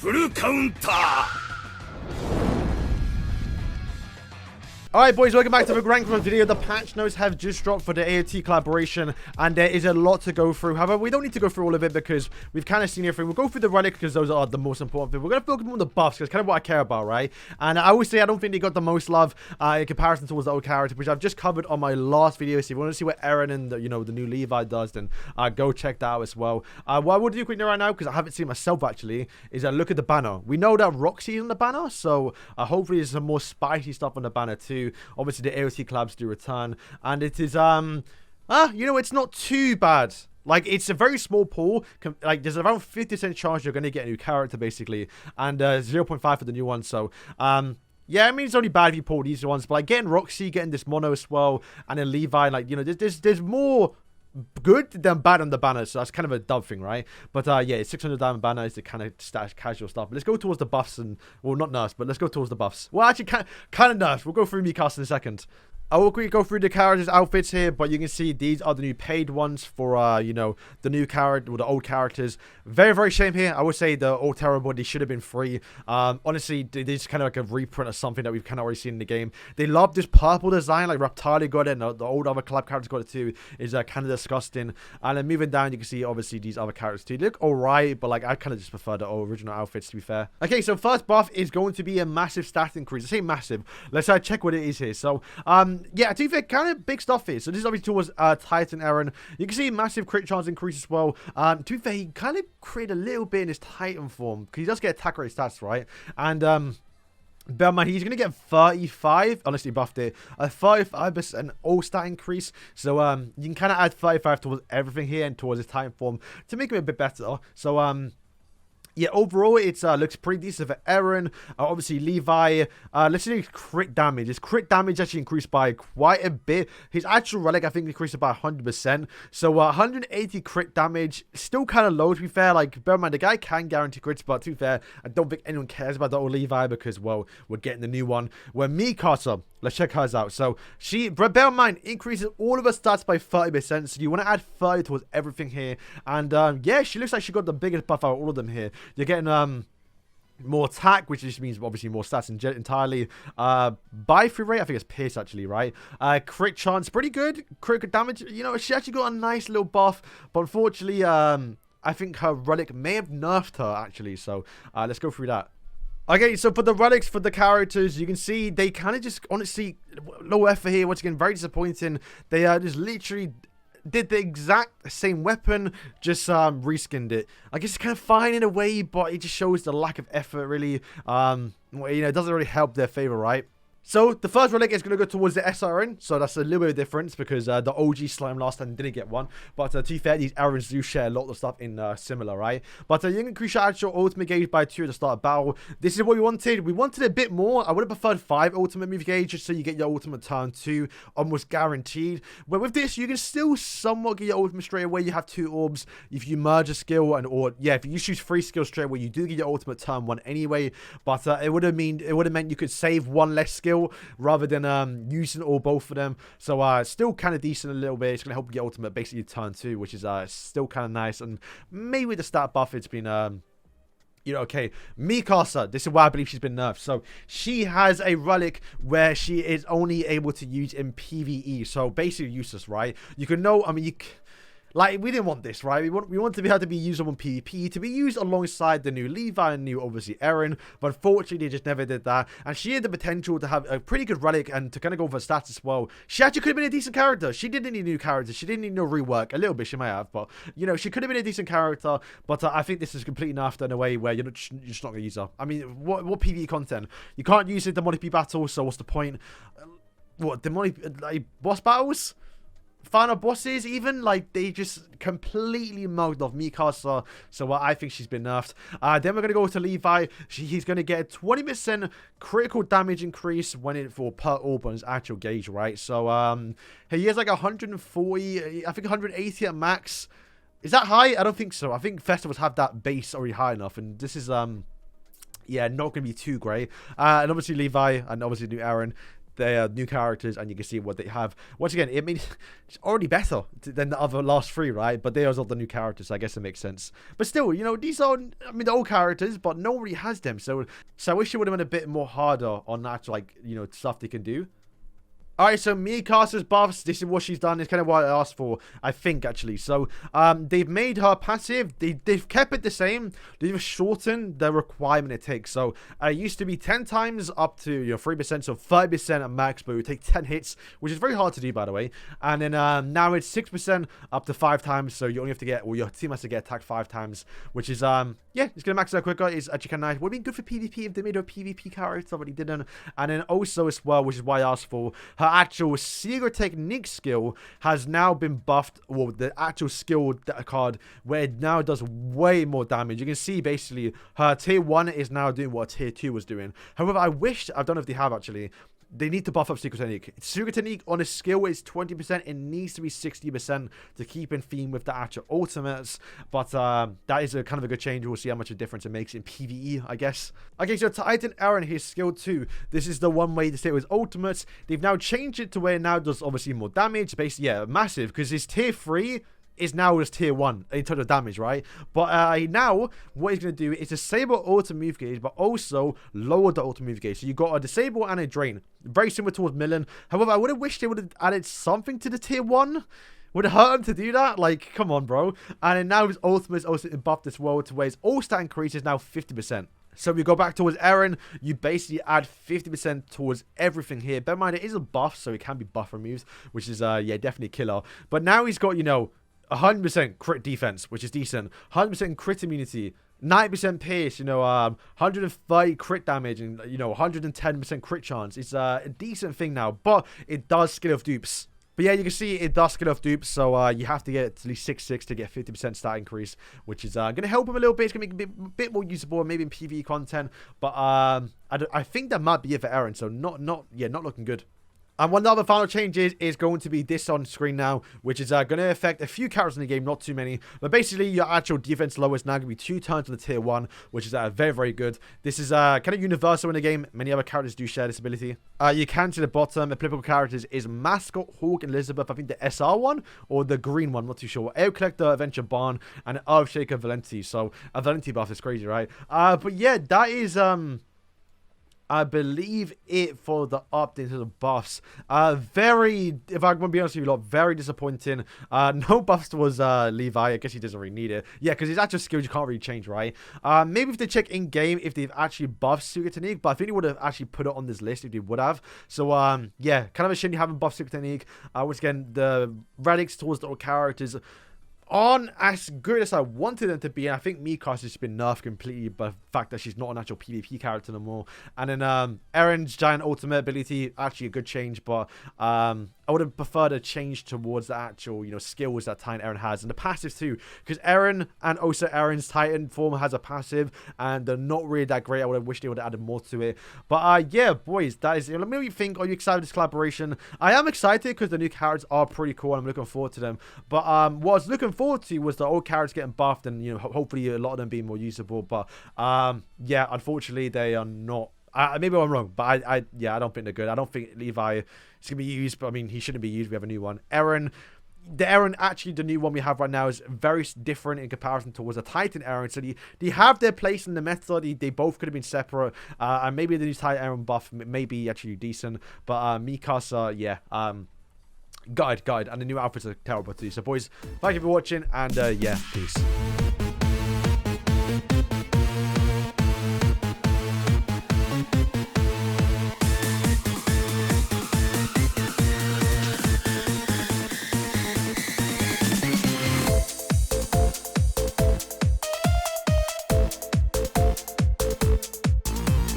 フルカウンター Alright boys, welcome back to the rank video. The patch notes have just dropped for the AOT collaboration, and there is a lot to go through. However, we don't need to go through all of it because we've kind of seen everything. We'll go through the relic because those are the most important thing. We're going to focus on the buffs because it's kind of what I care about, right? And I always say I don't think they got the most love in comparison towards the old character, which I've just covered on my last video. So if you want to see what Eren and the, the new Levi does, then go check that out as well. What I will do quickly right now, because I haven't seen it myself actually, is look at the banner. We know that Roxy is on the banner, so hopefully there's some more spicy stuff on the banner too. Obviously the AOT collabs do return, and it is it's not too bad. Like, it's a very small pool. Like, there's around 50% chance you're going to get a new character, basically. And 0.5 for the new one. So, yeah, I mean, it's only bad if you pull these ones. But, like, getting Roxy, getting this Mono as well, and then Levi, like, there's more good than bad on the banner. So, that's kind of a dub thing, right? But, yeah, it's 600 diamond banner is the kind of stash casual stuff. But let's go towards the buffs and, well, not nerfs, but let's go towards the buffs. Well, actually, kind of nerfs. We'll go through Mikasa in a second. I will quickly go through the characters' outfits here, but you can see these are the new paid ones for, the new character, or the old characters. Very, very shame here. I would say the old terrible, they should have been free. Honestly, this is kind of like a reprint of something that we've kind of already seen in the game. They love this purple design, like Reptile got it, and the old other collab characters got it too. Is kind of disgusting. And then moving down, you can see, obviously, these other characters too. They look alright, but, like, I kind of just prefer the original outfits, to be fair. Okay, so first buff is going to be a massive stat increase. I say massive. Let's check what it is here. So, yeah, to be fair, kind of big stuff here. So this is obviously towards Titan Eren. You can see massive crit chance increase as well. To be fair, he kind of created a little bit in his Titan form, because he does get attack rate stats, right? And bear in mind, he's going to get 35, unless he buffed it, a 35% all stat increase. So you can kind of add 35 towards everything here and towards his Titan form to make him a bit better. So yeah, overall, it looks pretty decent for Eren. Obviously, Levi, let's see crit damage. His crit damage actually increased by quite a bit. His actual relic, I think, increased by 100%. So, 180 crit damage. Still kind of low, to be fair. Like, bear in mind, the guy can guarantee crits, but to be fair, I don't think anyone cares about the old Levi because, well, we're getting the new one. Where Mikasa, let's check hers out. So, bear in mind, increases all of her stats by 30%. So, you want to add 30 towards everything here. And, yeah, she looks like she got the biggest buff out of all of them here. You're getting more attack, which just means obviously more stats entirely. Buy free rate, I think it's Pierce actually, right? Crit chance, pretty good. Crit damage, she actually got a nice little buff, but unfortunately, I think her relic may have nerfed her actually. So let's go through that. Okay, so for the relics, for the characters, you can see they kind of just, honestly, low effort here. Once again, very disappointing. They just literally did the exact same weapon, just reskinned it. I guess it's kind of fine in a way, but it just shows the lack of effort, really. It doesn't really help their favor, right? So, the first relic is going to go towards the SRN, so that's a little bit of difference because the OG slime last time didn't get one. But to be fair, these Erins do share a lot of stuff in similar, right? But you can increase your actual ultimate gauge by 2 at the start of battle. This is what we wanted. We wanted a bit more. I would have preferred 5 ultimate move gauge just so you get your ultimate turn 2 almost guaranteed. But with this, you can still somewhat get your ultimate straight away. You have 2 orbs. If you merge a skill if you choose 3 skills straight away, you do get your ultimate turn 1 anyway. But it would have meant you could save 1 less skill rather than using all both of them. So still kind of decent a little bit. It's going to help you get ultimate basically turn 2, which is still kind of nice. And maybe with the stat buff, it's been okay. Mikasa, this is why I believe she's been nerfed. So she has a relic where she is only able to use in PvE, so basically useless, right? You can we didn't want this, right? We want to be able to be usable in PvP, to be used alongside the new Levi and new, obviously, Eren. But unfortunately, they just never did that. And she had the potential to have a pretty good relic and to kind of go for stats as well. She actually could have been a decent character. She didn't need new characters. She didn't need no rework. A little bit, she might have. But, she could have been a decent character. But I think this is completely nerfed in a way where you're just not going to use her. I mean, what PvE content? You can't use it in demonic battles, so what's the point? What, demonic, boss battles? Final bosses, even, they just completely mugged off Mikasa. So I think she's been nerfed. Then we're going to go to Levi. He's going to get a 20% critical damage increase for per orb on his actual gauge, right? So he has 140, I think 180 at max. Is that high? I don't think so. I think festivals have that base already high enough. And this is, yeah, not going to be too great. And obviously Levi and obviously new Eren. their new characters, and you can see what they have. Once again, it means it's already better than the other last 3, right? But they are all the new characters, so I guess it makes sense. But still, you know, these are, I mean, the old characters, but nobody has them. So I wish it would have been a bit more harder on that, like, you know, stuff they can do. Alright, so Mikasa's buffs, this is what she's done. It's kind of what I asked for, I think, actually. So, they've made her passive. They've kept it the same. They've shortened the requirement it takes. So, it used to be 10 times up to, you know, 3%, so 5% at max, but it would take 10 hits, which is very hard to do, by the way. And then, now it's 6% up to 5 times, so you only have to get, or your team has to get attacked 5 times, which is, yeah, it's going to max out quicker. It's actually kind of nice. Would have been good for PvP if they made a PvP character, but he didn't. And then also as well, which is why I asked for, her actual secret technique skill has now been buffed. Well, the actual skill card where it now does way more damage. You can see basically her tier 1 is now doing what tier 2 was doing. However, I don't know if they have actually. They need to buff up Secret Technique. Secret Technique on a skill is 20%. It needs to be 60% to keep in theme with the actual ultimates. But that is a kind of a good change. We'll see how much a difference it makes in PvE, I guess. Okay, so Titan Eren, his skill 2. This is the one way to say it was ultimates. They've now changed it to where it now does obviously more damage. Basically, yeah, massive. Because his tier 3 is now just tier 1 in terms of damage, right? But now, what he's going to do is disable auto move gauge, but also lower the auto move gauge. So you got a disable and a drain. Very similar towards Millen. However, I would have wished they would have added something to the tier 1. Would it hurt him to do that? Like, come on, bro. And then now his ultimate is also buffed as well to where his all-stat increase is now 50%. So we go back towards Eren, you basically add 50% towards everything here. Bear in mind, it is a buff, so it can be buff removed, which is, yeah, definitely killer. But now he's got, you know, 100% crit defense, which is decent. 100% crit immunity. 90% pierce, you know, 130 crit damage, and, you know, 110% crit chance. It's a decent thing now, but it does skill of dupes. But yeah, you can see it does skill off dupes, so you have to get at least 6/6 to get 50% stat increase, which is going to help him a little bit. It's going to make it a bit more usable, maybe in PvE content. But I think that might be it for Eren, so not looking good. And one of the other final changes is going to be this on screen now, which is going to affect a few characters in the game, not too many. But basically, your actual defense lower is now going to be 2 turns on the tier 1, which is very, very good. This is kind of universal in the game. Many other characters do share this ability. You can see the bottom, applicable characters is Mascot, Hawk, and Elizabeth. I think the SR one or the green one, not too sure. Air Collector, Adventure Barn, and Earthshaker Valenti. So a Valenti buff is crazy, right? But yeah, that is... I believe it for the update to the buffs. If I'm going to be honest with you, very disappointing. No buffs towards Levi. I guess he doesn't really need it. Yeah, because his actual skills you can't really change, right? Maybe if they check in-game if they've actually buffed Secret Technique, but I think they would have actually put it on this list if they would have. So, yeah, kind of a shame you haven't buffed Secret Technique. Once again, the relics towards the characters aren't as good as I wanted them to be. And I think Mikasa's just been nerfed completely by the fact that she's not an actual PvP character no more. And then Eren's giant ultimate ability, actually a good change, but I would have preferred a change towards the actual, you know, skills that Titan Eren has. And the passive too, because Eren and also Eren's Titan form has a passive, and they're not really that great. I would have wished they would have added more to it. But yeah, boys, that is it. Let me know what you think. Are you excited for this collaboration? I am excited because the new characters are pretty cool. I'm looking forward to them. But what I was looking forward to was the old characters getting buffed, and, you know, hopefully a lot of them being more usable. But yeah, unfortunately they are not. Maybe I'm wrong, but I don't think they're good. I don't think Levi is going to be used, but I mean, he shouldn't be used. We have a new one. Eren, actually, the new one we have right now is very different in comparison towards the Titan Eren. So they have their place in the meta. They both could have been separate. And maybe the new Titan Eren buff may be actually decent. But Mikasa, yeah, guide. And the new outfits are terrible too. So, boys, thank you for watching, and yeah, peace.